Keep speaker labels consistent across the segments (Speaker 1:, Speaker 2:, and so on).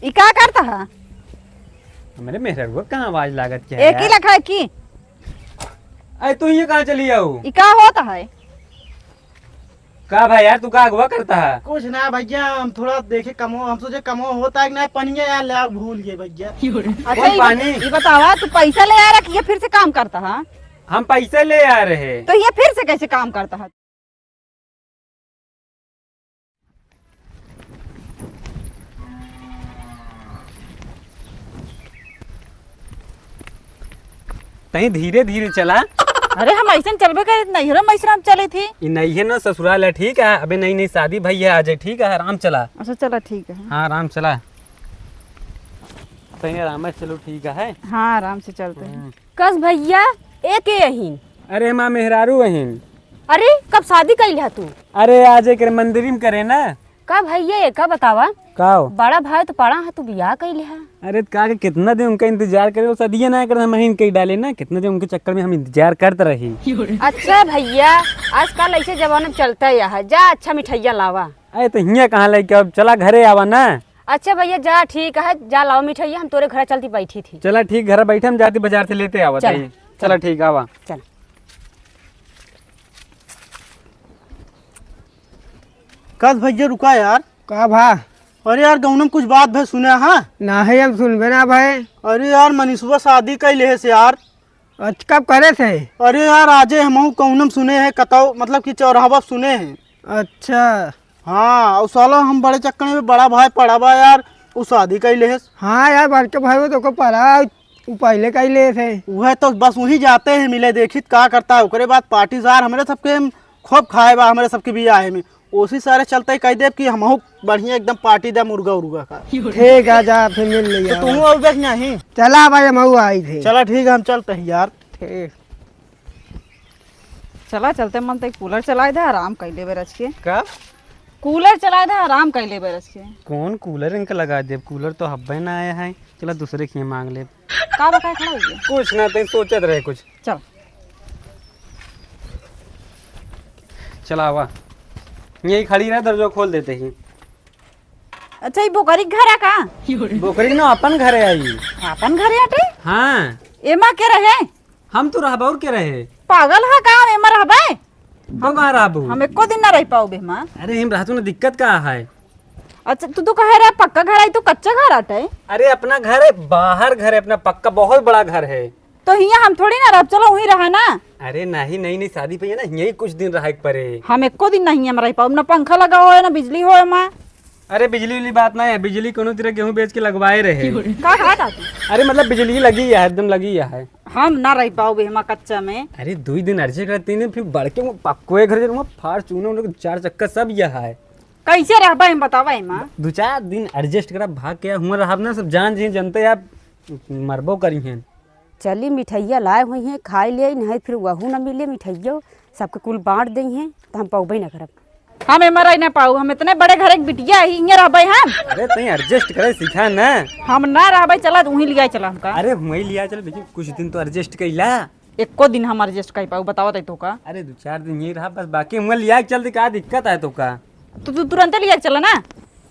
Speaker 1: ई का करता है?
Speaker 2: मेरे मेहररुआ कहाँ आवाज लागत क्या
Speaker 1: एक ही लखा है की?
Speaker 2: अरे तू ये कहाँ चली आओ?
Speaker 1: ई का होता है?
Speaker 2: का भाई यार तू का अगवा करता है?
Speaker 3: कुछ ना भैया, हम थोड़ा देखे कमो, हम सोचे कमो होता है कि नहीं, पनिया यार ले भूल गए भैया।
Speaker 1: अच्छा
Speaker 2: पानी?
Speaker 1: ये बतावा तू पैसा ले आ रहा कि ये फिर से काम करता है?
Speaker 2: हम पैसे ले आ रहे।
Speaker 1: तो ये फिर से कैसे काम करता है?
Speaker 2: तहीं धीरे धीरे चला।
Speaker 1: अरे हम ऐसे चलबे करे नहीं हम ऐसे हम चले थे।
Speaker 2: ये नहीं है ना ससुराल है, ठीक है? अबे नई नई शादी भाई है आज, ठीक है? आराम चला।
Speaker 1: अच्छा चला ठीक है।
Speaker 2: हाँ आराम चला, तहीं आराम से चलो, ठीक है?
Speaker 1: हाँ आराम से चलते हैं।
Speaker 4: कस भैया एक यही।
Speaker 2: अरे माँ मेहरारू वहीन।
Speaker 4: अरे कब शादी कैल है तू?
Speaker 2: अरे आज एक मंदिर में करे ना।
Speaker 4: का भैया ये का बतावा?
Speaker 2: का
Speaker 4: बड़ा भाई तो पड़ा है, तू बियाह कैल है?
Speaker 2: अरे का के कितना दिन उनका इंतजार करे, वो सदिया ना कर हम कहीं डाले ना, कितना दिन उनके चक्कर में हम इंतजार करते रही।
Speaker 4: अच्छा भैया आजकल ऐसे जमाना चलता है यहाँ, जा अच्छा मिठाइया लावा।
Speaker 2: अरे तो हिया कहाँ लेके अब चला घरे आवा ना।
Speaker 4: अच्छा भैया जा ठीक है, जा लाओ मिठाइया, हम तोरे घर चलती बैठी थी।
Speaker 2: चला ठीक, घर बैठे हम जाते बाजार से लेते आवा।
Speaker 4: चल,
Speaker 2: चला ठीक आवा।
Speaker 4: चल
Speaker 3: कस भैया रुका यार।
Speaker 5: का भा?
Speaker 3: अरे यार गौनम कुछ बात भाई सुने हाँ?
Speaker 5: ना है हम सुनबे ना भाई।
Speaker 3: अरे यार मनीषवा शादी कैले है से यार।
Speaker 5: अच्छा कब करे थे?
Speaker 3: अरे यार आजे हम कौनम सुने हैं, कताऊ मतलब कि चौराहा सुने हैं।
Speaker 5: अच्छा
Speaker 3: हाँ और साला हम बड़े चक्कर में बड़ा भाई पड़ा बा यार, वो शादी कैले है।
Speaker 5: हाँ यार बड़के भाई तो को पढ़ा वो पहले कैले थे।
Speaker 3: वह तो बस वही जाते हैं मिले, देखित का करता है। ओकरे बाद पार्टी जार हमारे सबके खूब खाए बा, हमारे सबके भी आए में उसी सारे चलते कह दे कि हम बढ़िया एकदम पार्टी दे मुर्गा उर्गा का।
Speaker 5: ठीक है जा फिर मिल लिया।
Speaker 3: तो तू अब देख नहीं।
Speaker 5: चला भाई हम आई थे।
Speaker 3: चला ठीक है हम चलते हैं यार।
Speaker 5: ठीक
Speaker 1: चला चलते मन तो कूलर चलाए दे आराम कैले बेरज के।
Speaker 2: का
Speaker 1: कूलर चलाए दे आराम कैले बेरज के।
Speaker 2: कौन कूलर इनका लगा दे? कूलर तो हब्बे ना आया है। चला दूसरे के मांग ले।
Speaker 1: का बकाए खड़ा हुई है?
Speaker 2: कुछ ना तई सोचत रहे कुछ।
Speaker 1: चल
Speaker 2: चला आवा, यही खड़ी रहे, दरवाजा खोल देते ही।
Speaker 1: अच्छा ये बोकरी घर है का?
Speaker 2: बोकरी ना अपन घरे आई।
Speaker 1: अपन घर हटे?
Speaker 2: हाँ
Speaker 1: एमा के रहे?
Speaker 2: हम तो रहबा और के रहे।
Speaker 1: पागल है का एमा रहबे?
Speaker 2: हम कहाँ रहबू?
Speaker 1: हम एको दिन ना रह पाओ बेमा।
Speaker 2: अरे हम रहतू ना, दिक्कत का है?
Speaker 1: अच्छा तू तो कहे रहा पक्का घर आई तो कच्चा घर हटे?
Speaker 2: अरे अपना घर है, बाहर घर है अपना, पक्का बहुत बड़ा घर है।
Speaker 1: तो हिया हम थोड़ी ना रह, चलो वहीं रहा ना।
Speaker 2: अरे नहीं नई नई शादी पे है ना, यही कुछ दिन रह पड़े।
Speaker 1: हम एको दिन नहीं हम रह पाओ, ना पंखा लगा हो ना बिजली हो माँ।
Speaker 2: अरे बिजली वाली बात नहीं है, बिजली कोनो तरह गेहूं बेच के लगवाए रहे।
Speaker 1: का कहा था तू?
Speaker 2: अरे मतलब बिजली लगी है, एकदम लगी है।
Speaker 1: हम ना रह पाओ बेमा कच्चा में।
Speaker 2: अरे 2 दिन अर्जे कर, 3 दिन फिर बढ़ के पक्को घर जाऊंगा, फार्चूनर उन लोग 4 चक्कर सब यह है।
Speaker 1: कैसे रहबा हम बतावा माँ।
Speaker 2: 2-4 दिन एडजस्ट करा, भाग के हुआ रहब ना, सब जान जी जनते आप मरबो करी हैं।
Speaker 4: चली मिठाइया लाए हुई हैं, खाए ले नहीं फिर वहू न मिले मिठाइया, सबके कुल बांट दी हैं तो हम पौबे न करब।
Speaker 1: हम एमा रह ना पाऊ, हम इतने बड़े घर एक बिटिया ही इहाँ रहबे हम।
Speaker 2: अरे तई एडजस्ट करे सीखा ना।
Speaker 1: हम ना रहबे, चला वहीं लिया चला हमका।
Speaker 2: अरे वही लिया चल, देखिए कुछ दिन तो एडजस्ट कैला।
Speaker 1: एको दिन हम एडजस्ट कर पाऊ, बतावा तो का।
Speaker 2: अरे 2-4 दिन यही रहा बस, बाकी हम लिया चल, का दिक्कत है तो का?
Speaker 1: तो तू तुरंत लिया चला ना।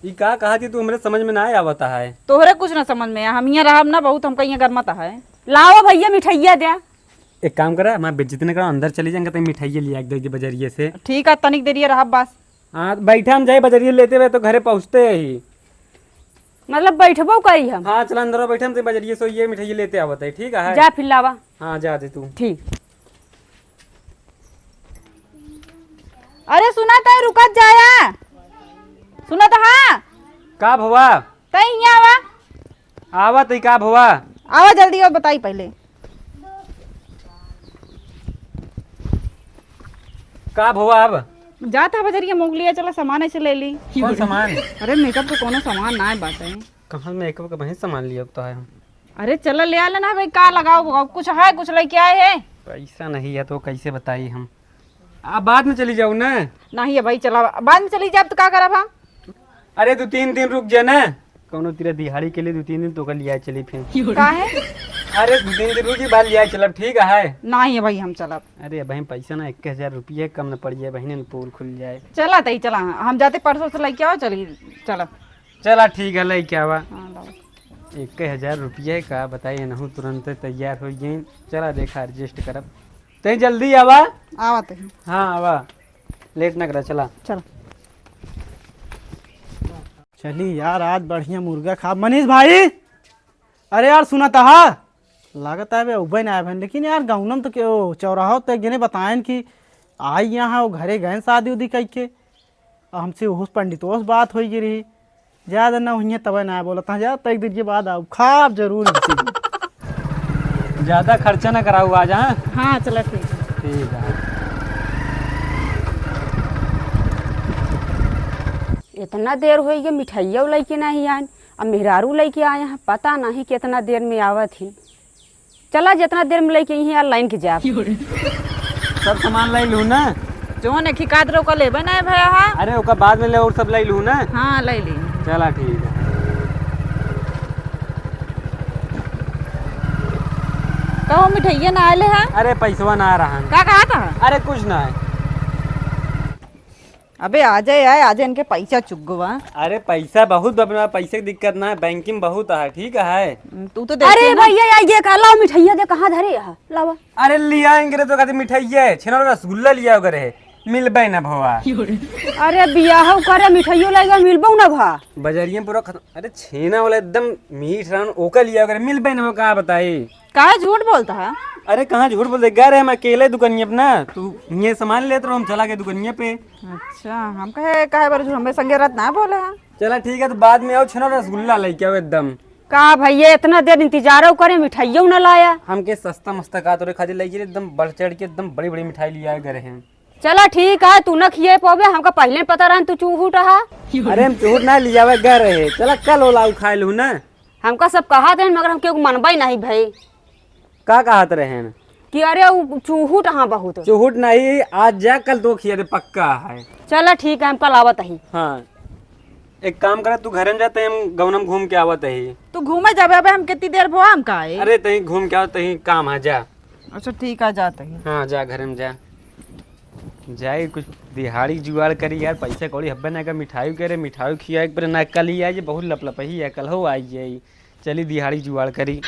Speaker 2: ये का कहा थी तू, हमरे समझ में ना आवता है।
Speaker 1: तोहरे कुछ ना समझ में, हम यहाँ रहब ना बहुत, हमका यहाँ गरमता है।
Speaker 4: लाओ भैया मिठाइया दे।
Speaker 2: एक काम करा, मैं बेइज्जती न करा, अंदर चली जाएंगे तो मिठाई लिया दे बजरिए से।
Speaker 1: ठीक है तनिक देरी रहब बस।
Speaker 2: हाँ बैठा हम जाए बजरिए लेते हुए तो घरे पहुँचते ही।
Speaker 4: मतलब बैठबो करी हम?
Speaker 2: हाँ चला अंदर बैठे हम तो बजरिए से ये मिठाई लेते आवत है, ठीक है?
Speaker 4: जा फिर लावा।
Speaker 2: हाँ जा दे तू।
Speaker 4: ठीक।
Speaker 1: अरे सुना था रुकत जाया, सुना था? हाँ
Speaker 2: का भवा?
Speaker 1: तई यहाँ आवा,
Speaker 2: आवा तई का भवा?
Speaker 1: आवा जल्दी और बताई पहले।
Speaker 2: का भवा अब?
Speaker 1: जाता बजरिया मोग लिया चला, सामान ऐसे ले ली।
Speaker 2: कौन सामान?
Speaker 1: अरे मेकअप को कोनो सामान ना है बाटे।
Speaker 2: कहाँ मेकअप का वहीं सामान लिया तो है हम।
Speaker 1: अरे चलो ले आला ना भाई, का लगाओ कुछ है, कुछ लेके आए हैं?
Speaker 2: पैसा नहीं है तो कैसे बताइए हम। आप बाद में चली जाओ ना।
Speaker 1: नहीं है भाई, चला बाद में चली जाए तो का करब हम?
Speaker 2: अरे 2-3 दिन रुक जा ना, कोनो तेरा दिहाड़ी के लिए 2-3 दिन तो कर लिया चली फिर।
Speaker 1: का है?
Speaker 2: अरे 2-3 दिन रुकी बाद लिया चलब, ठीक है?
Speaker 1: नहीं है भाई हम चलब।
Speaker 2: अरे भाई पैसा ना 1000 रुपये कम न पड़ जाए बहने, पोल खुल जाए।
Speaker 1: चला तई चला, हम जाते परसों से लेके आओ, चली चला।
Speaker 2: चला ठीक है लेके आवा।
Speaker 1: हाँ, लाओ।
Speaker 2: 1000 रुपये का बताइए नहू तुरंत तैयार हो गई। चला देखा एडजस्ट करब तई जल्दी आवा।
Speaker 1: आवत है।
Speaker 2: हाँ आवा लेट ना करा चला।
Speaker 1: चलो
Speaker 3: चली यार आज बढ़िया मुर्गा खा। मनीष भाई अरे यार सुना था लागत है उबे ना आए, लेकिन यार गाँव तो क्यों चौराहा तक गिने बताएं कि आई यहाँ वो घरे गए शादी उदी कह के हमसे उस पंडितों से बात हो गई रही ज़्यादा ना हुई तब ना बोला था जा तक दीजिए बाद आओ खाब जरूर
Speaker 2: ज़्यादा खर्चा ना कराऊ आज। हाँ
Speaker 1: हाँ चलो ठीक है।
Speaker 2: ठीक है।
Speaker 4: इतना देर हो गई मिठाइया लेके नहीं आए, अब मेहरारू लेके आए हैं, पता नहीं कितना देर में आवत ही। चला जितना देर में लेके यहाँ लाइन के जा।
Speaker 2: सब सामान लाई लूँ ना
Speaker 1: जो ने खिकाद रो को लेबे ना भैया। हाँ
Speaker 2: अरे ओका बाद में ले और सब लाई लूँ ना।
Speaker 1: हाँ ले ली।
Speaker 2: चला ठीक है।
Speaker 1: कहो मिठाइया ना आले है।
Speaker 2: अरे पैसवा ना आ रहा है।
Speaker 1: का कहा था?
Speaker 2: अरे कुछ ना है।
Speaker 1: अबे आ जाए आज इनके पैसा चुक गवा।
Speaker 2: अरे पैसा बहुत बबना, पैसे की दिक्कत ना है, बैंकिंग बहुत है। ठीक है
Speaker 1: तू तो
Speaker 4: अरे
Speaker 1: देखिए ना।
Speaker 4: भैया ये का लाओ मिठाइया दे, कहाँ धरे यहाँ लावा।
Speaker 2: अरे लिया आएंगे तो कहते मिठाई है छेना रसगुल्ला लिया करे मिलबे ना भवा।
Speaker 4: अरे बियाह करे मिठाइयो लेगा मिलबो ना भा।
Speaker 2: बजरिया पूरा खत्म। अरे छेना वाला एकदम मीठ रान ओका लिया करे मिलबे ना कहा बताई।
Speaker 1: काहे झूठ बोलता है?
Speaker 2: अरे कहाँ झूठ बोलते गा रहे हम अकेले दुकानिया अपना, तू ये सामान लेते रहो हम चला गए दुकानिया पे।
Speaker 1: अच्छा हम कहे बार झूठ हमें संगे रात ना बोले हैं।
Speaker 2: चला ठीक है तो बाद में आओ छेना रसगुल्ला लेके आओ एकदम।
Speaker 4: का भैया इतना देर इंतजार करे मिठाइयो न लाया।
Speaker 2: हमके सस्ता मस्ता का तोरे खातिर लेके एकदम बढ़ चढ़ के एकदम बड़ी बड़ी मिठाई लिया गए हैं।
Speaker 4: चला ठीक है तू न खिए पावे, हमका पहले पता रहा तू चूहूट रहा।
Speaker 2: अरे हम चूहूट ना लिया हुआ गए रहे। चला कल ओला खाए लू ना।
Speaker 4: हमका सब कहा थे मगर हम क्यों मनबई नहीं भाई।
Speaker 2: का कहत रहे हैं
Speaker 4: कि अरे वो चूहूट हाँ बहुत।
Speaker 2: चूहूट नहीं आज जा कल तो खिया दे पक्का है।
Speaker 4: चला ठीक है हम कल आवत ही।
Speaker 2: हाँ एक काम करे तू घर में जाते हम गवनम घूम के आवत है।
Speaker 1: तू घूमे जाबे अबे हम कितनी देर भो हम का है।
Speaker 2: अरे तही घूम के आओ तही काम है जा।
Speaker 1: अच्छा ठीक है जाते हैं।
Speaker 2: हाँ जा घर में जा जाए कुछ दिहाड़ी जुगाड़ करी यार। पैसा कौड़ी हब्बे ना का मिठाई करे मिठाई खिया पर ना कल ही आई बहुत लपलपही है कल हो आई जाई। चली दिहाड़ी जुगाड़ करी।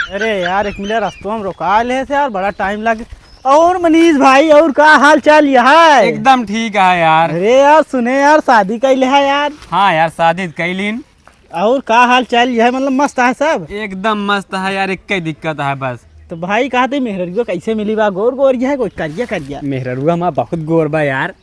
Speaker 3: अरे यार एक मिला रास्तों में रोका ले से यार बड़ा टाइम लगे। और मनीष भाई और का हाल चाल यहाँ?
Speaker 2: एकदम ठीक है यार।
Speaker 3: अरे यार सुने यार शादी कैले है यार।
Speaker 2: हाँ यार शादी कैलीन।
Speaker 3: और का हाल चाल यह मतलब मस्त है सब?
Speaker 2: एकदम मस्त है यार। एक ही दिक्कत है बस।
Speaker 3: तो भाई कहा थे मेहररुआ कैसे मिली बा? गोर गोर है कोई करिया करिया?
Speaker 2: मेहररुआ हमारा बहुत गोर बा यार।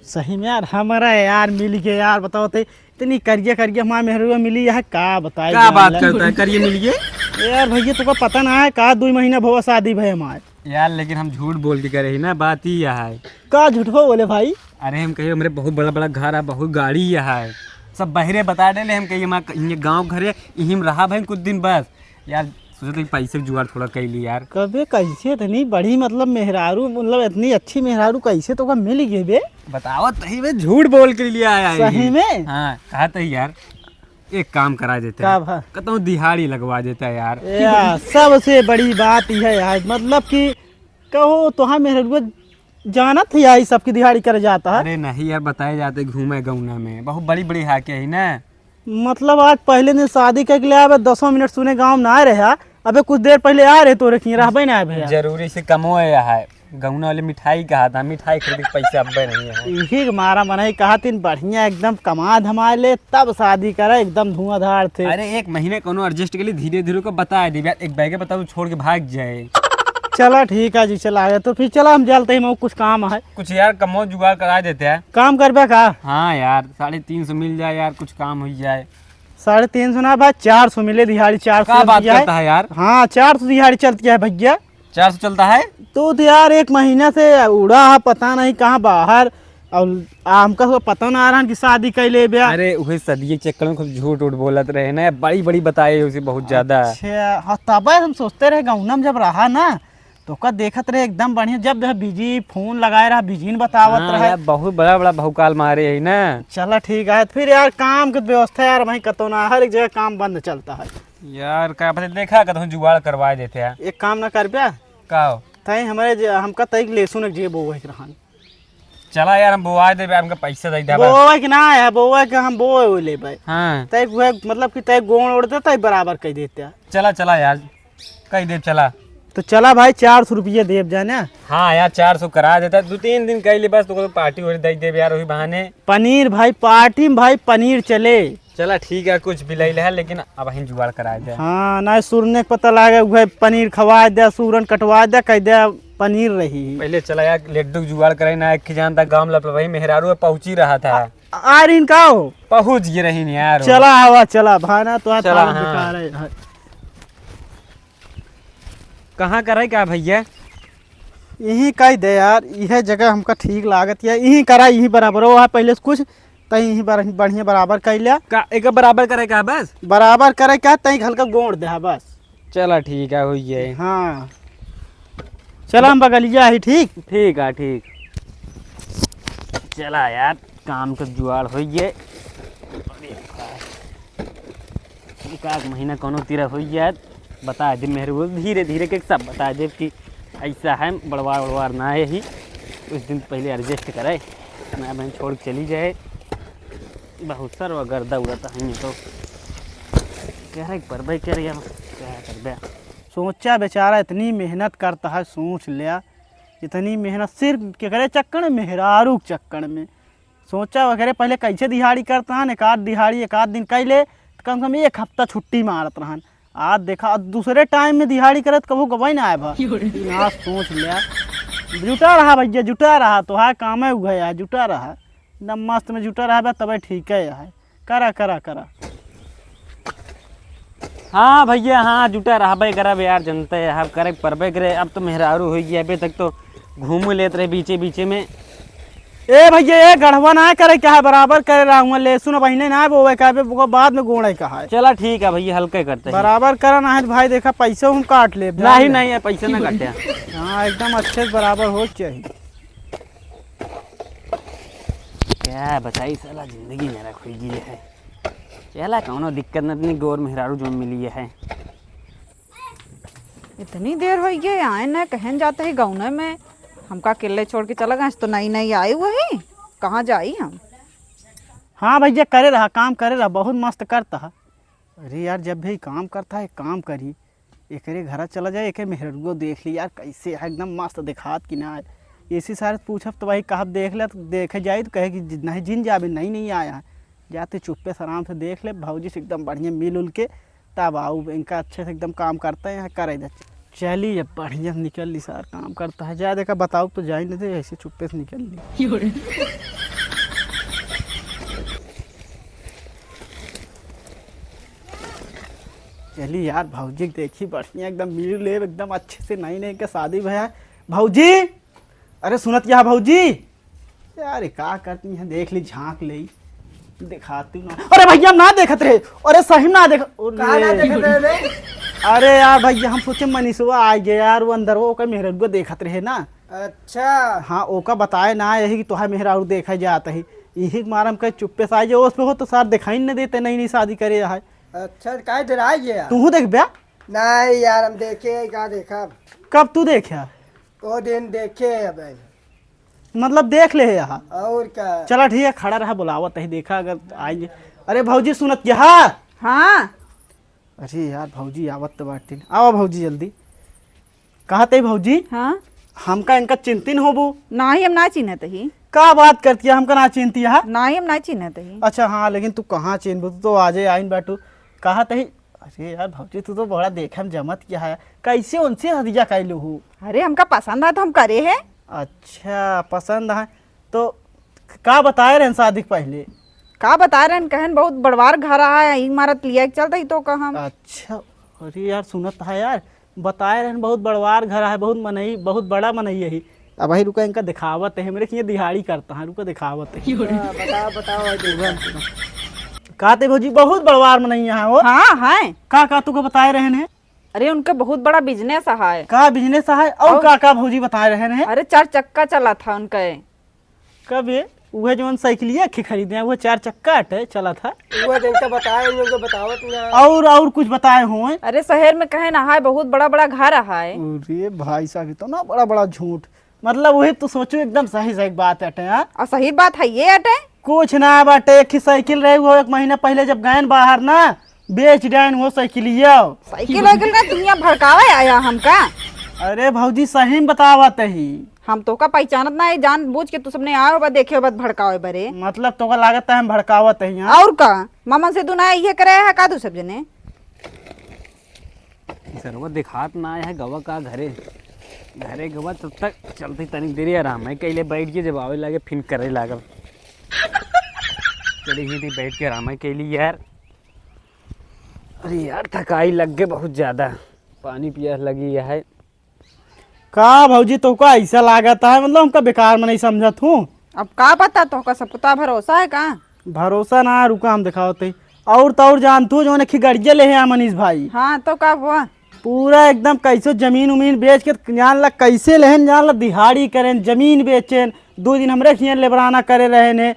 Speaker 3: सही में यार हमारा यार मिल गया यार। बताओ तो इतनी करिया करिया हमारा मेहररुआ मिली है का बताए
Speaker 2: क्या बात करता है करिए मिलिए
Speaker 3: यार भैया तुका पता ना है का 2 महीना भवा शादी भाई हमारे
Speaker 2: यार। लेकिन हम झूठ बोल के करे ही ना बात ही यह है।
Speaker 3: का झूठ बोले भाई?
Speaker 2: अरे हम कहिए हमारे बहुत बड़ा बड़ा घर है बहुत गाड़ी यह है सब बहरे बता डे हम कहिए हमारे गाँव घर है यहीं में रहा भाई कुछ दिन बस यार। सोचे पैसे की जुगाड़ थोड़ा कैली यार।
Speaker 3: कभी कैसे इतनी बड़ी मतलब मेहरारू मतलब इतनी अच्छी मेहरारू कैसे तो मिल गई बे?
Speaker 2: बताओ तही में झूठ बोल के लिए आया है।
Speaker 3: सही में?
Speaker 2: हाँ कहा था यार एक काम करा देते
Speaker 3: का
Speaker 2: हैं
Speaker 3: भा?
Speaker 2: कहता हूँ दिहाड़ी लगवा देता है यार।
Speaker 3: यार सबसे बड़ी बात यह है यार मतलब कि कहो तो हाँ मेहरुआ जाना था यार सबकी दिहाड़ी कर जाता है।
Speaker 2: अरे नहीं यार बताए जाते घूमे गौना में बहुत बड़ी बड़ी हाके है ना।
Speaker 3: मतलब आज पहले दिन शादी कर लिया 10 मिनट सुने गाँव में आ रहे। अबे कुछ देर पहले आ रहे तो रखी रहबे ना भैया।
Speaker 2: जरूरी से कमो है गौना वाले मिठाई कहा था मिठाई खरीद पैसे अब्बे नहीं है।
Speaker 3: यही मारा मना कहा तीन बढ़िया एकदम कमा धमा ले तब शादी करे एकदम धुआंधार थे।
Speaker 2: अरे एक महीने कोनो एडजस्ट के लिए धीरे धीरे को बता दी एक बैगे बताओ छोड़ के भाग जाए।
Speaker 3: चला ठीक है जी चला गया तो फिर चला हम चलते हैं कुछ काम है।
Speaker 2: कुछ यार कमो जुगाड़ करा देते हैं।
Speaker 3: काम करबे का?
Speaker 2: हाँ यार 350 मिल जाए यार कुछ काम हो जाए।
Speaker 3: 350 ना भाई 400 मिले दिहाड़ी 400
Speaker 2: क्या बात करता है यार?
Speaker 3: हाँ 400 दिहाड़ी चलती है भैया।
Speaker 2: 400 चलता है
Speaker 3: तो यार 1 महीना से उड़ा है पता नहीं कहाँ बाहर और हमका तो पता ना आ रहा कि शादी कैले ब्याह।
Speaker 2: अरे वही सदी के चक्कर में खूब झूठ उठ बोलत रहे ना बड़ी बड़ी बताए उसे बहुत ज्यादा।
Speaker 3: अच्छा हाँ तब हम सोचते रहे गाँव में जब रहा ना तो का देखत रहे एकदम बढ़िया जब बिजी फोन लगाए रहा बिजी बतावत रहे
Speaker 2: बहुत बड़ा बड़ा भौकाल मारे है ना।
Speaker 3: चला ठीक है फिर यार काम की व्यवस्था यार वहीं कतो ना हर एक जगह काम बंद चलता है
Speaker 2: यार क्या पता देखा कहीं जुगाड़ करवा देते हैं।
Speaker 3: एक काम ना कर ब्या
Speaker 2: का
Speaker 3: तय हमारे हमका तय लहसुन एक जेब वो रहन।
Speaker 2: चला यार हम बोआ दे हमका पैसा दे दे
Speaker 3: बोए कि ना है बोए के हम बोए हो ले भाई
Speaker 2: हाँ
Speaker 3: तय मतलब कि तय गोण उड़ देता है बराबर कह देते
Speaker 2: चला चला यार कही दे चला।
Speaker 3: तो चला भाई 400 रुपये देव जाने।
Speaker 2: हाँ यार 400 करा देता 2-3 दिन कह ले बस तो पार्टी वार्टी दे दे यार वही बहाने।
Speaker 3: पनीर भाई पार्टी में भाई पनीर चले।
Speaker 2: चला ठीक है कुछ भी ले है लेकिन अब हम जुगाड़ करा दे।
Speaker 3: हाँ ना सूरने के पता लगे भाई पनीर खवा दे सूरन कटवा दे कह दे पनीर रही।
Speaker 2: पहले चला यार लड्डू जुगाड़ करे ना एक जानता गाँव लपला वही मेहरारू पहुँच ही रहा था
Speaker 3: आ रही का हो
Speaker 2: पहुँच गए रही नहीं यार।
Speaker 3: चला हवा चला भाना तो
Speaker 2: चला हाँ। कहाँ करे क्या भैया
Speaker 3: यही कह दे यार यह जगह हमका ठीक लागत है यही करा यही बराबर हो पहले से कुछ तई यही बढ़िया बराबर कर लिया
Speaker 2: एक बराबर करे क्या बस
Speaker 3: बराबर करे क्या तई हल्का गोड़ दे बस।
Speaker 2: चला ठीक है हुई है।
Speaker 3: हाँ चला हम बगलिया ही ठीक
Speaker 2: ठीक है ठीक। चला यार काम का जुगाड़ हो गए एक महीना कोनो तीरा हो गया बता दे मेरे को धीरे धीरे के सब बता दे कि ऐसा है बड़वार ना है ही उस दिन पहले एडजस्ट करे मैं बहन छोड़ के चली जाए बहुत सर गर्दा उड़ाता है तो कह रहा पर भाई कह रहा क्या कर दे।
Speaker 3: सोचा बेचारा इतनी मेहनत करता है सोच लिया इतनी मेहनत सिर्फ के करे चक्कर में मेहरारू चक्कर में सोचा वगैरह पहले कैसे दिहाड़ी करता है एक आध दिहाड़ी एक आध दिन कैले कम से कम 1 हफ्ता छुट्टी मारत रहन आज देखा दूसरे टाइम में दिहाड़ी करत कबू कभी ना आए भा सोच लिया जुटा रहा भैया जुटा रहा तो है काम है उगा जुटा रहा एकदम मस्त में जुटा रहा तब ठीक है करा करा करा।
Speaker 2: हाँ भैया हाँ जुटा रहा भाई करा यार जनता है अब करे परबे करे अब तो मेहरारू हो गया अभी तक तो घूम लेते रहे बीचे बीचे में।
Speaker 3: ए भैया ये गढ़वा ना करे क्या है बराबर करे रहा हूँ लहसुन बहने ना बोवे का बाद में गोड़ा कहा है।
Speaker 2: चला ठीक है भैया हल्के करते हैं
Speaker 3: बराबर करा ना है भाई देखा पैसा हम काट ले
Speaker 2: नहीं नहीं है पैसा ना काटे।
Speaker 3: हाँ एकदम अच्छे से बराबर हो चाहिए।
Speaker 2: क्या बताई साला जिंदगी मेरा खुल गई है चला कौनो दिक्कत न इतनी गोर मेहरारू जो मिली है।
Speaker 1: इतनी देर हो गई आए ना कहन जाते हैं गाँव में हमका अकेले छोड़ के चला गए तो नई आए हुए हैं कहाँ जाई हम।
Speaker 3: हाँ भैया करे रहा काम करे रहा बहुत मस्त करता है। अरे यार जब भी काम करता है काम करी एक घर चला जाए एक मेहरुआ देख ली यार कैसे है एकदम मस्त दिखात कि ना ऐसी सारे पूछब तो भाई कहा देख ले तो देखे जाए तो कहे कि नहीं जिन जाबे नहीं आया है जाते चुप्पे से आराम से देख ले भाजी से एकदम बढ़िया मिल उल के तब आओ इनका अच्छे से एकदम काम करते हैं करे जाते चलिए अब बढ़िया निकल ली सार काम करता है जा देखा बताओ तो जा ही नहीं थे ऐसे चुप्पे से निकल ली। चलिए यार भाजी देखी बढ़िया एकदम मिल ले एकदम अच्छे से नई के शादी भैया भाजी अरे सुनत यहाँ भाजी यार क्या करती है देख ली झांक ले दिखाती ना अरे भैया हम ना देखत रहे अरे सही ना देख अरे यार भैया हम सोचे मनीषवा आ गए यार वो अंदर वो का मेहरारू देखत रहे ना।
Speaker 5: अच्छा
Speaker 3: हाँ ओका बताए ना यही कि तुहार मेहरारू देखा जाता है यही मारा हम कहे चुप्पे से आ जाए उस पे हो तो सार दिखाई नहीं देते नई शादी करे है।
Speaker 5: अच्छा काय डर आ गया
Speaker 3: तू देख ब्या
Speaker 5: नहीं यार हम देखे क्या देखा
Speaker 3: कब तू देखा
Speaker 5: वो दिन देखे अब
Speaker 3: मतलब देख ले यहाँ
Speaker 5: और क्या
Speaker 3: चला ठीक है खड़ा रहा बुलावत है देखा अगर आइए। अरे भाजी सुनत यहाँ
Speaker 1: हाँ
Speaker 3: अरे यार भाजी आवत तो बाटी आओ भाजी जल्दी कहा थे भाजी
Speaker 1: हाँ
Speaker 3: हमका इनका चिंतिन होबू
Speaker 1: ना ही हम ना चिन्हत ही
Speaker 3: का बात करती है हमका ना चिंती है
Speaker 1: ना ही हम ना चिन्हत ही।
Speaker 3: अच्छा हाँ लेकिन तू कहाँ चिन्हबू तू तो आजे आइन बैठू कहा थे अरे यार भाजी तू तो बड़ा देखा जमत क्या है कैसे उनसे हदिया कैलू हूँ।
Speaker 1: अरे हमका पसंद है तो हम करे है।
Speaker 3: अच्छा पसंद है तो का बताए रहे शादी पहले
Speaker 1: का बता रहे हैं कहन बहुत बड़वार घर है इमारत लिया चलता ही तो कहा।
Speaker 3: अच्छा अरे यार सुनत है यार बताए रहे बहुत बड़वार घर है बहुत मनई बहुत बड़ा मनई है अब भाई रुका इनका दिखावत है मेरे ये दिहाड़ी करता है रुका दिखावत है
Speaker 5: बताओ बताओ
Speaker 3: कहते भौजी बहुत बड़वार मनई है वो।
Speaker 1: हाँ है
Speaker 3: का तुको बताए रहे हैं
Speaker 1: अरे उनका बहुत बड़ा बिजनेस है
Speaker 3: का बिजनेस है और का भौजी बताए रहे हैं।
Speaker 1: अरे 4 चक्का चला था उनका
Speaker 3: कब ये वह जो साइकिलिया खरीदे वो 4 चक्का अटे चला था
Speaker 5: वो दिन का बताए उनको बतावत ना
Speaker 3: और कुछ बताए हुए।
Speaker 1: अरे शहर में कहे ना है बहुत बड़ा बड़ा घर है।
Speaker 3: अरे भाई साहब तो ना बड़ा बड़ा झूठ मतलब वही तो सोचो एकदम सही सही बात हटे। हाँ
Speaker 1: और सही बात है ये अटे।
Speaker 3: कुछ ना बाटे, एक ही साइकिल रहे वो 1 महीना पहले जब गए बाहर ना बेच डाइन वो साइकिलिया।
Speaker 1: साइकिल वाइकिल का दुनिया भड़कावे आया हमका।
Speaker 3: अरे भौजी सही में बतावत ही।
Speaker 1: हम तो का पहचानत ना है, जान बूझ के तू सबने आए बा देखे बा भड़कावे बरे।
Speaker 3: मतलब तो लागत है हम भड़कावत है यहाँ।
Speaker 1: और का मामा से तू ना ये करे है का तू सब जने।
Speaker 2: सरवा दिखात ना आया है गवा का घरे घरे गवा तब तक चलती तनी देरी आराम है कैले बैठ के जब आवे लागे फिर करे लागल। चली ही थी बैठ के आराम है कैली यार। अरे यार थकाई लग गए बहुत ज़्यादा, पानी पियास लगी है।
Speaker 3: का भौजी तो का ऐसा लागत है, मतलब हमका बेकार में नहीं समझत हूँ।
Speaker 1: अब का पता तो का सबको ता भरोसा है का।
Speaker 3: भरोसा ना रुका हम दिखावते और तो और जानतू जो ने खिगड़िया ले हैं मनीष भाई।
Speaker 1: हाँ तो का हुआ
Speaker 3: पूरा एकदम कैसे जमीन उमीन बेच के जान ला कैसे लेहन जान ला दिहाड़ी करें जमीन बेचें 2 दिन हमरे खियन लेबराना करे रहे ने।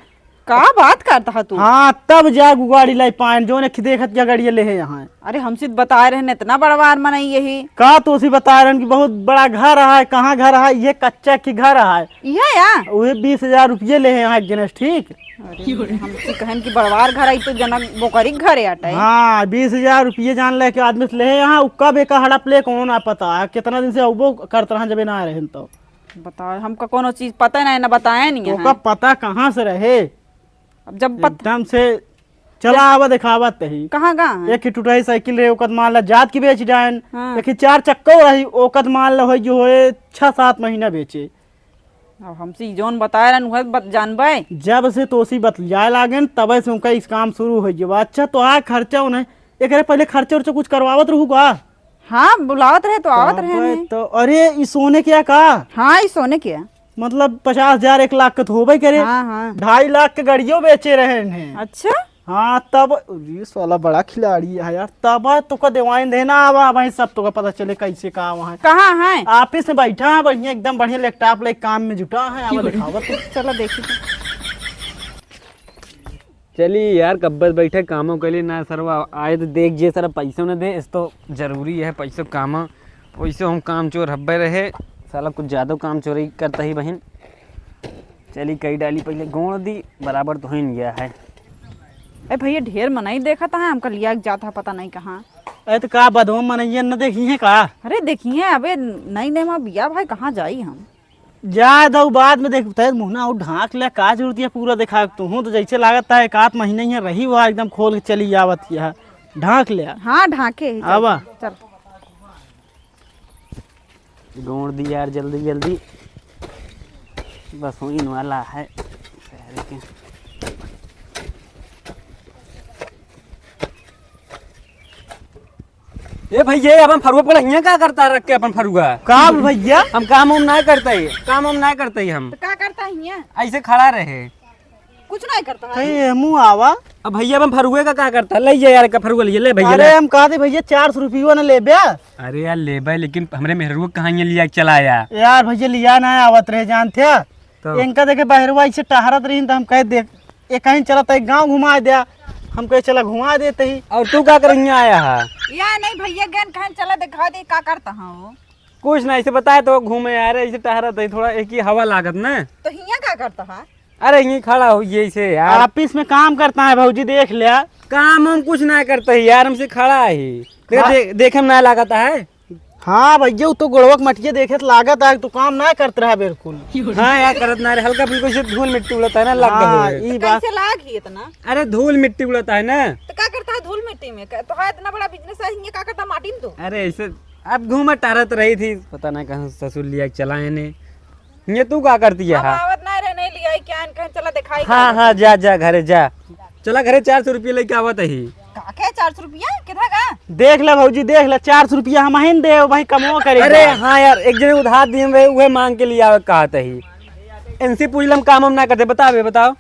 Speaker 1: का बात करता है तू।
Speaker 3: हाँ तब जा गुगाड़ी लाई पाइन जो ने देखत जगड़िए ले है यहाँ।
Speaker 1: अरे हमसे बताए रहे इतना बड़ा बार मनाई यही
Speaker 3: का तो उसी बता रहे कि बहुत बड़ा घर है। कहाँ घर है? ये कच्चा की घर है।
Speaker 1: ये या
Speaker 3: वही 20,000 रुपये ले हैं यहाँ एक जनस। ठीक
Speaker 1: हमसे कहन की बड़वार घर आई तो जनक बोकरी घर आटे।
Speaker 3: हाँ 20,000 रुपये जान ले के आदमी से ले हैं यहाँ। उक्का बेका हड़प ले कौन ना पता है कितना दिन से उबो करते रहा जब ना रहे तो।
Speaker 1: बताओ हमका कोनो चीज पता नहीं ना बताया नहीं
Speaker 3: तो का पता कहाँ से रहे।
Speaker 1: अब जब
Speaker 3: एकदम से चला आवा दिखावत ही।
Speaker 1: कहाँ गा
Speaker 3: एक ही टूटाई साइकिल रहे ओकत मान ला जात की बेच डायन।
Speaker 1: हाँ।
Speaker 3: एक 4 चक्कर रही ओकत मान ला हो जो है 6-7 महीना बेचे।
Speaker 1: अब हमसे जोन बताए रहे जानबे
Speaker 3: जब से तोसी बतलाए लागन तब से उनका इस काम शुरू हो गया। अच्छा तो आ खर्चा उन्हें एक पहले खर्चा उर्चा कुछ करवावत रहूगा।
Speaker 1: हाँ बुलावत रहे तो आवत रहे
Speaker 3: तो अरे इस सोने क्या कहा
Speaker 1: हाँ इस सोने क्या
Speaker 3: मतलब 50,000 1 लाख का तो होबे करे।
Speaker 1: हाँ हाँ
Speaker 3: 2.5 लाख के गाड़ियों बेचे रहे हैं।
Speaker 1: अच्छा
Speaker 3: हाँ तब इस वाला बड़ा खिलाड़ी है यार। तब तो का देवाइन देना आवा भाई सब तो का पता चले कैसे कहा वहाँ
Speaker 1: कहाँ है
Speaker 3: ऑफिस में बैठा है बढ़िया एकदम बढ़िया लैपटॉप ले काम में जुटा है। आवा दिखावत
Speaker 1: चलो देखी
Speaker 2: चलिए यार कब्बत बैठे कामों के लिए ना सरवा आए तो देख जे सारा पैसों न दे इस तो जरूरी है पैसों काम वैसे हम काम चोर हब्बे रहे साला कुछ ज़्यादा काम चोरी करता ही बहन। चली कई डाली पहले गोड़ दी बराबर तो हो गया है।
Speaker 1: अरे भैया ढेर मनाई देखा था हमका लिया जाता पता नहीं कहाँ।
Speaker 3: अरे तो का बदो मनैया न देखी है का।
Speaker 1: अरे देखिए अबे नई नई माँ बिया भाई कहाँ जाई हम
Speaker 3: जा दो बाद में देखते मुहना और ढाक ले का जरूरत है पूरा दिखा तू हूँ तो जैसे लागत है 1 महीना ही रही हुआ एकदम खोल के चली आवत है ढाक ले।
Speaker 1: हाँ ढाके
Speaker 3: आवा
Speaker 1: चल
Speaker 2: गोड़ दी यार जल्दी जल्दी बस होने वाला है शहर के। ए भैया अपन फरुआ पर यहाँ क्या करता है रख के अपन फरुआ
Speaker 3: का भैया
Speaker 2: हम काम उम ना करते ही काम उम ना करते ही हम
Speaker 1: तो क्या करता है ये
Speaker 2: ऐसे खड़ा रहे
Speaker 1: कुछ नहीं करता है
Speaker 3: कहीं मुँह आवा।
Speaker 2: अब भैया अपन फरुए का क्या करता है ले जा यार का फरुआ ले भैया
Speaker 3: अरे हम कहा थे भैया 400 रुपये न ले बे।
Speaker 2: अरे यार ले भाई लेकिन हमरे मेहरुआ कहाँ लिया चलाया
Speaker 3: यार भैया लिया ना आवत रहे जानते
Speaker 2: तो
Speaker 3: इनका देखे बहरवा ऐसे टहरत रही तो हम कहे देख ये कहीं चलता है गाँव घुमा दिया हम कहे चला घुमा देते ही।
Speaker 2: और तू क्या कर यहाँ आया है
Speaker 1: या नहीं भैया गन कहन चला दिखा दे क्या करता है वो
Speaker 2: कुछ नहीं ऐसे बताए तो घूमे यार ऐसे टहरत है थोड़ा एक ही हवा लागत ना।
Speaker 1: तो हिया क्या करता है
Speaker 2: अरे यहीं खड़ा हो ये से यार
Speaker 3: ऑफिस में काम करता है भौजी देख लिया।
Speaker 2: काम हम कुछ ना करते ही यार हमसे खड़ा ही देखे में ना लागता है।
Speaker 3: हाँ भैया तो गोड़वक मटिया देखे तो लागत है तो काम ना करते रहा बिल्कुल।
Speaker 2: हाँ यार करत ना रे हल्का फुल्का से धूल मिट्टी उड़ता है ना लग
Speaker 3: हाँ,
Speaker 2: गए।
Speaker 3: ई बात
Speaker 1: कैसे लाग ही इतना
Speaker 2: अरे धूल मिट्टी उड़ता है ना
Speaker 1: तो क्या करता है धूल मिट्टी में तो है इतना बड़ा बिजनेस है हिया क्या करता माटी में तो
Speaker 2: अरे ऐसे अब घूमा टहरत रही थी पता ना कहाँ ससुर लिया चलाए ने ये तू क्या करती है। हाँ
Speaker 1: आवत ना रहने लिया क्या कहन चला दिखाई
Speaker 2: हाँ हाँ जा जा घरे जा चला घरे 400 रुपये लेके आवत ही
Speaker 1: काके 400 रुपया कितना का
Speaker 3: देख ले भौजी देख ले 400 रुपया हम ही दे भाई कमो करे।
Speaker 2: अरे हाँ यार एक जने उधार दिए हुए वह मांग के लिए आवे कहा था ही इनसे पूछ हम काम हम ना करते बताओ।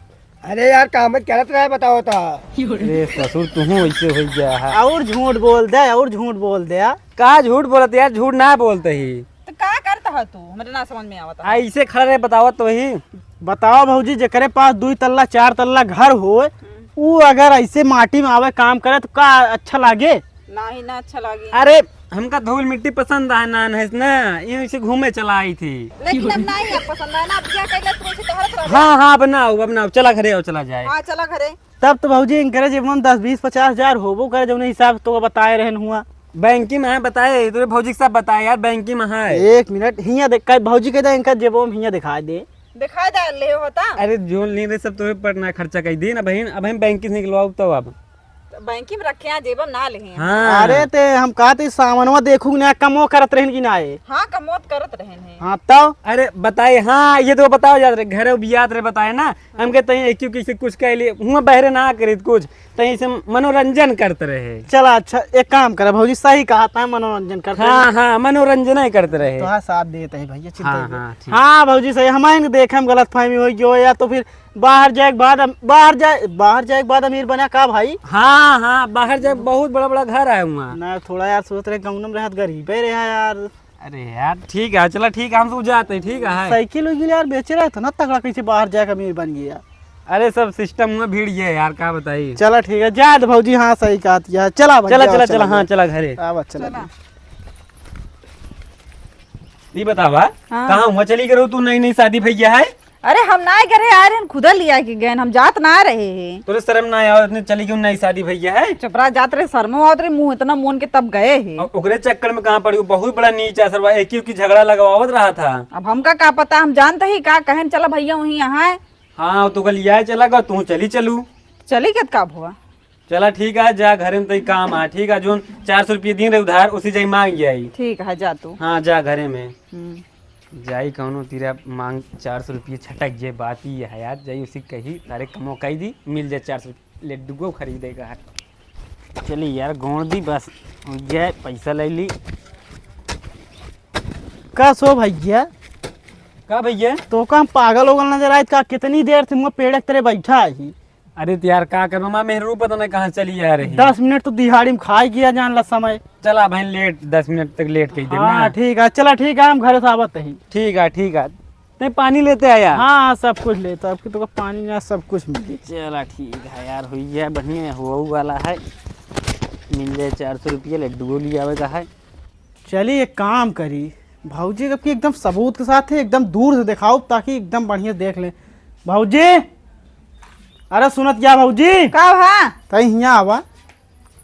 Speaker 5: अरे यार काम करत रहे बताओ था।
Speaker 2: अरे ससुर तू ऐसे हो गया है
Speaker 3: और झूठ बोल दे और झूठ बोल दे।
Speaker 2: कहा झूठ बोलते यार झूठ ना बोलते ही
Speaker 1: तो क्या करता है तू मेरे ना समझ में आवता
Speaker 2: ऐसे खड़ा रहे बताओ तो ही
Speaker 3: बताओ भौजी जकरे पास 2 तल्ला 4 तल्ला घर हो वो अगर ऐसे माटी में आवे काम करे तो का अच्छा लागे।
Speaker 1: नहीं ना अच्छा लगी।
Speaker 2: अरे हमका धूल मिट्टी पसंद है ना यहीं से घूमे चला आई थी।
Speaker 1: लेकिन अब नहीं है पसंद है ना, अब क्या कहला तू ऐसे तोहरत रह।
Speaker 2: हाँ हाँ बनाओ बनाओ, चला घरे आओ चला जाए।
Speaker 1: हाँ चला घरे।
Speaker 3: तब तो भाजी इनकरे जब 10-20-50 हज़ार होबो करे जौन हिसाब तो बताए रहन हुआ।
Speaker 2: बैंकी में है बताए तो भौजी के साथ बताए यार, बैंकी में है।
Speaker 3: 1 मिनट हिया देख भौजी के इनका जेबो में हिया दिखा दे।
Speaker 1: दिखाई दे ले होता।
Speaker 2: अरे जो नहीं रहे सब तो पर ना खर्चा कर दी ना बहन, अब हम बैंक से निकलवाओ तो अब।
Speaker 1: बैंकी में रखे हैं जेब ना ले हैं।
Speaker 2: हाँ
Speaker 3: अरे ते हम कहते सामानवा देखू ना कमो करत रहन कि ना आए।
Speaker 1: हाँ कमोत करत रहन है।
Speaker 3: हाँ तब
Speaker 2: अरे बताए हाँ ये तो बताओ याद रहे घर बियात रहे बताए ना हम कहते हैं क्योंकि से कुछ कह लिए हुआ बहरे ना करे कुछ तहीं से मनोरंजन करते रहे।
Speaker 3: चला अच्छा एक काम करे भौजी सही कहा था मनोरंजन करते
Speaker 2: हाँ हाँ मनोरंजन ही करते रहे।
Speaker 3: तो साथ देते हैं भैया चिंता
Speaker 2: हाँ
Speaker 3: नहीं।
Speaker 2: हाँ ठीक।
Speaker 3: हाँ भौजी सही हमारे देखे हम गलत फहमी हो गई या तो फिर बाहर जाए के बाद अमीर बना का भाई।
Speaker 2: हाँ हाँ बाहर जब बहुत बड़ा बड़ा घर है वहाँ।
Speaker 3: ना थोड़ा यार सोच रहे गाँव में रहत गरीब है यार।
Speaker 2: अरे यार ठीक है चला ठीक है हम तो जाते हैं ठीक है।
Speaker 3: साइकिल उइकिल यार बेचे रहे थे ना तगड़ा कैसे बाहर जाके अमीर बन गया।
Speaker 2: अरे सब सिस्टम में भीड़ ये है यार क्या बताइए।
Speaker 3: चला ठीक है जा तो भौजी हाँ सही कहा है। चला
Speaker 2: चला चला चला हाँ चला घरे।
Speaker 3: चला
Speaker 2: ये बतावा
Speaker 1: हाँ।
Speaker 2: कहाँ हुआ चली करो तू नई नई शादी भैया है।
Speaker 1: अरे हम ना करे आ रहे हैं, खुदा लिया के गए हम जात ना रहे हैं।
Speaker 2: तोरे शर्म ना आया इतने चली क्यों नई शादी भैया है।
Speaker 1: चपरा जात रहे शर्मा आवत रहे मुंह इतना मोन के तब गए हैं।
Speaker 2: और ओकरे चक्कर में कहाँ पड़ी बहुत बड़ा नीचा सरवा एक ही की झगड़ा लगावत रहा था।
Speaker 1: अब हमका का पता, हम जानते ही का कहन चला भैया वहीं यहाँ है।
Speaker 2: हाँ तो कल यह चला गया तू चली चलू।
Speaker 1: चली के का हुआ।
Speaker 2: चला ठीक है जा घरे में तो काम है ठीक है जो 400 रुपये दिन रहे उधार उसी जाई मांग जाई।
Speaker 1: ठीक है जा तू।
Speaker 2: हाँ जा घरे में जाई कौनो तीरा मांग 400 रुपये छटक जे बात ही है यार जाई उसी कही तारे कमो कही दी मिल जाए 400 लड्डू खरीदेगा है। चली यार गोड़ दी बस हो जाए पैसा ले ली।
Speaker 3: का सो भैया
Speaker 2: का भैया
Speaker 3: तो का हम पागल होगल नजर आए का कितनी देर से मुँह पेड़ के तरह बैठा है।
Speaker 2: अरे तो यार का करो माँ मेहरू पता नहीं कहाँ चली आ रही।
Speaker 3: 10 मिनट तो दिहाड़ी में खाई गया जान ला समय।
Speaker 2: चला भाई लेट 10 मिनट तक लेट कही दे
Speaker 3: हाँ ठीक है चला ठीक है हम घर से आवत ही।
Speaker 2: ठीक है नहीं पानी लेते आया।
Speaker 3: हाँ सब कुछ लेता अब तो पानी ना सब कुछ मिले।
Speaker 2: चला ठीक है यार हुई है बढ़िया हुआ वाला है मिल जाए 400 रुपये लड्डू लिया आवेगा है।
Speaker 3: चलिए एक काम करी भाऊजी कब की एकदम सबूत के साथ है एकदम दूर से दिखाओ ताकि एकदम बढ़िया देख ले। भाऊजी अरे सुनत क्या भाऊजी
Speaker 1: का हाँ
Speaker 3: तही यहाँ आवा।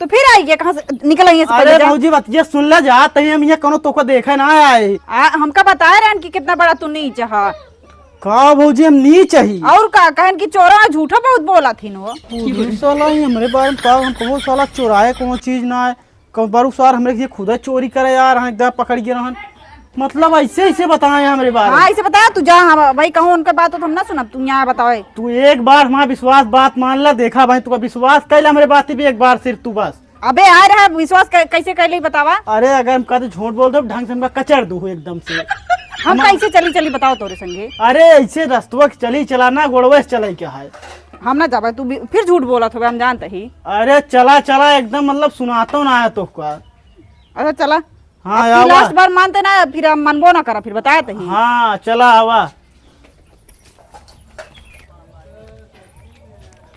Speaker 1: तो फिर आइए कहाँ से निकल आइए से
Speaker 3: अरे
Speaker 1: पहले जा।
Speaker 3: भाऊजी बतिया सुन ला जा तही हम यहाँ कोनो तोको देखे ना आए।
Speaker 1: हमका बताए रहन कि कितना बड़ा तू नीच है।
Speaker 3: का भाऊजी हम नहीं चाहिए
Speaker 1: और का कहन कि चोरा झूठा बहुत बोला थी वो।
Speaker 3: साला ही हमरे बारे में का हम कहो साला चोराए कोनो चीज ना है कब बारू सार हमरे ये खुदा चोरी करे यार हम एकदम पकड़ गए रहन मतलब ऐसे बताए हमरे बारे में।
Speaker 1: हाँ ऐसे बताया तू जा। हाँ भाई कहूँ उनका बात तो हम ना सुना तू यहाँ बताओ।
Speaker 3: तू एक बार हमारा विश्वास बात मान ला देखा भाई तू विश्वास कैला हमारे बात भी एक बार सिर्फ तू बस।
Speaker 1: अबे आ रहा विश्वास कैसे कर ली बतावा।
Speaker 3: अरे अगर हम कहते झूठ बोल दो ढंग से हमका कचर दू एकदम से।
Speaker 1: हम कैसे चली बताओ तोरे संगे।
Speaker 3: अरे ऐसे रस्तवा चली चलाना गोड़वे से चले क्या है।
Speaker 1: हम ना जाबे तू फिर झूठ बोला था हम जानते ही।
Speaker 3: अरे चला एकदम मतलब सुनाता ना आया तो
Speaker 1: अच्छा चला।
Speaker 3: हाँ
Speaker 1: अब लास्ट बार मानते ना फिर हम मनबो ना करा फिर बताया तो ही।
Speaker 3: हाँ चला आवा।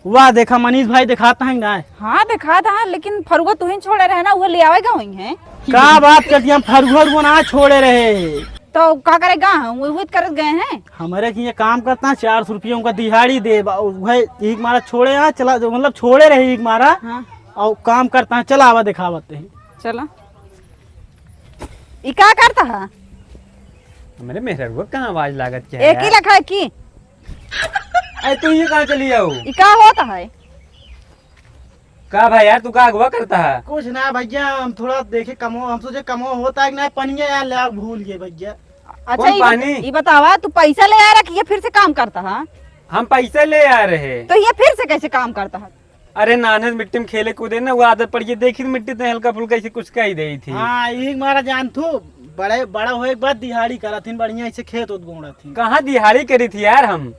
Speaker 3: वाह देखा मनीष भाई दिखाता है ना।
Speaker 1: हाँ दिखा था लेकिन फरुआ तू ही छोड़े रहे ना वो ले आवेगा वही है।
Speaker 3: का बात करती हम फरुआ ना छोड़े रहे
Speaker 1: तो क्या करेगा हम वो कर गए हैं।
Speaker 3: हमारे की ये काम करता है 400 रुपये का दिहाड़ी दे भाई एक मारा छोड़े यहाँ चला जो मतलब छोड़े रहे एक मारा।
Speaker 1: हाँ।
Speaker 3: और काम करता है चला आवा दिखावते ही।
Speaker 1: चला क्या करता है
Speaker 2: मेरे मेहरुआ कहाँ आवाज लागत क्या
Speaker 1: एक ही लखा है की।
Speaker 2: अरे तू ये कहाँ चली आओ
Speaker 1: क्या होता है
Speaker 2: का भाई यार तू का अगवा करता है।
Speaker 3: कुछ ना भैया हम थोड़ा देखे कमो हम सोचे कमो होता है कि ना पनिया यार ले भूल गए भैया।
Speaker 1: अच्छा
Speaker 2: पानी
Speaker 1: ये बतावा तू पैसा ले आ रहा कि ये फिर से काम करता है।
Speaker 2: हम पैसे ले आ रहे
Speaker 1: तो ये फिर से कैसे काम करता है।
Speaker 2: अरे नाने मिट्टी में खेले कूदे ना वो आदत पड़ गई देखी मिट्टी तो हल्का फुल्का ऐसे कुछ कही दी थी।
Speaker 3: हाँ एक मारा जान तू बड़ा होए के बाद दिहाड़ी करा थी बढ़िया ऐसे खेत उत गोड़ा थी।
Speaker 2: कहाँ दिहाड़ी करी थी यार हम।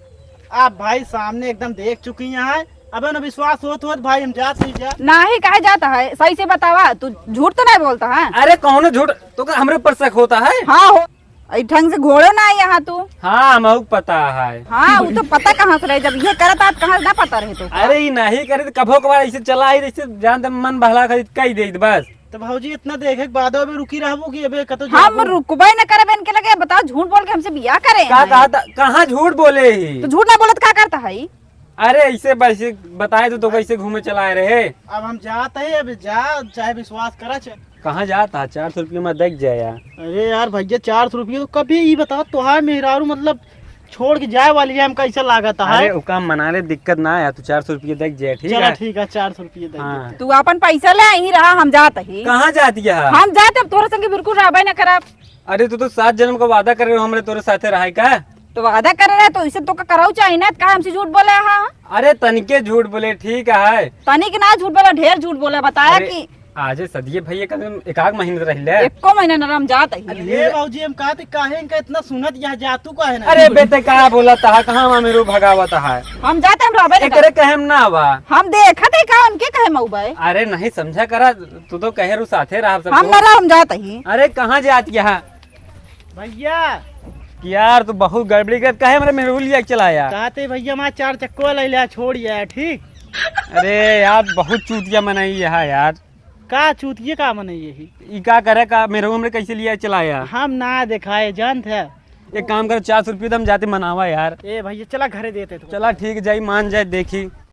Speaker 3: आप भाई सामने एकदम देख चुकी यहाँ अब न विश्वास हो भाई हम जात नहीं जा
Speaker 1: ना ही कहे जाता है सही से बतावा तू झूठ तो नहीं बोलता है।
Speaker 2: अरे कौन झूठ तो हमरे पर शक होता है।
Speaker 1: हाँ हो ढंग से घोड़ो ना है यहाँ तू।
Speaker 2: हाँ हमको पता है।
Speaker 1: हाँ वो तो पता कहाँ से रहे जब ये करता कहाँ ना पता रहे तो।
Speaker 2: अरे ये नहीं करे तो कभो कभार ऐसे चला ही ऐसे जान मन बहला कर कही दे बस।
Speaker 3: तो भाजी इतना देखे के बाद अबे रुकी रहबो कि अबे कतो
Speaker 1: हम रुकबे न करे बेन के लगे बताओ झूठ बोल के हमसे बियाह करे
Speaker 2: का कहा था कहाँ झूठ बोले ही
Speaker 1: तो झूठ ना बोलत का करता है
Speaker 2: अरे ऐसे वैसे बताए तो कैसे घूमे चलाए रहे
Speaker 3: अब हम जाते हैं अब जा चाहे विश्वास करा चाहे
Speaker 2: कहाँ जाता 400 रुपये में देख जाए यार।
Speaker 3: अरे यार भैया 400 रुपये तो कभी ये बताओ तुहार मेहरारू मतलब छोड़ के जाए वाली है हम कैसा लागत है।
Speaker 2: अरे काम मना ले दिक्कत ना आया तू 400 रुपये देख जाए ठीक
Speaker 3: चलो
Speaker 2: है।
Speaker 3: ठीक है 400 रुपये दे
Speaker 2: हाँ।
Speaker 1: तू अपन पैसा ले ही रहा हम जात ही
Speaker 2: कहाँ जाती है
Speaker 1: हम जाते अब तोरे संगे बिल्कुल रहबे न करब।
Speaker 2: अरे तू तो 7 जन्म का वादा कर रहे हो हमरे तोरे साथे रहे का।
Speaker 1: तो वादा कर रहे तो इसे तो का कराऊ चाहिए ना का हमसे झूठ बोले हाँ
Speaker 2: अरे तनिके झूठ बोले ठीक है।
Speaker 1: तनिक ना झूठ बोला ढेर झूठ बोला बताया
Speaker 2: अरे,
Speaker 1: कि
Speaker 2: आज सदिये भैया कदम एकाक महीने रहिले।
Speaker 1: एको महीने नरम जात ही
Speaker 3: अरे बाबूजी हम कहते काहे इनका इतना सुनत यहाँ जातू का है ना।
Speaker 2: अरे बेटे कहा बोला था कहाँ माँ मेरू भगावत है
Speaker 1: हम जाते हम रहबे न
Speaker 2: एकरे कहे ना आवा।
Speaker 1: हम देखत है का उनके कहे मऊबे
Speaker 2: अरे नहीं समझा करा तू तो कहे रू साथे रहा सब
Speaker 1: हम न हम जात ही
Speaker 2: अरे कहाँ जाती है
Speaker 3: भैया
Speaker 2: यार तू बहुत गड़बड़ी कर कहे मेरे मेरू लिया चलाया।
Speaker 3: कहते भैया मैं 4 चक्को ले लिया छोड़ यार ठीक।
Speaker 2: अरे यार बहुत चूतिया मनाई है यार।
Speaker 3: का चूतिए का मन यही
Speaker 2: ई का करे का मेरे हमरे कैसे लिया चलाया।
Speaker 3: हम ना दिखाए जानते है।
Speaker 2: एक काम कर 400 रुपये तो हम जाते मनावा यार।
Speaker 3: ए भैया चला घरे देते तो
Speaker 2: चला ठीक जाई मान जाए देखी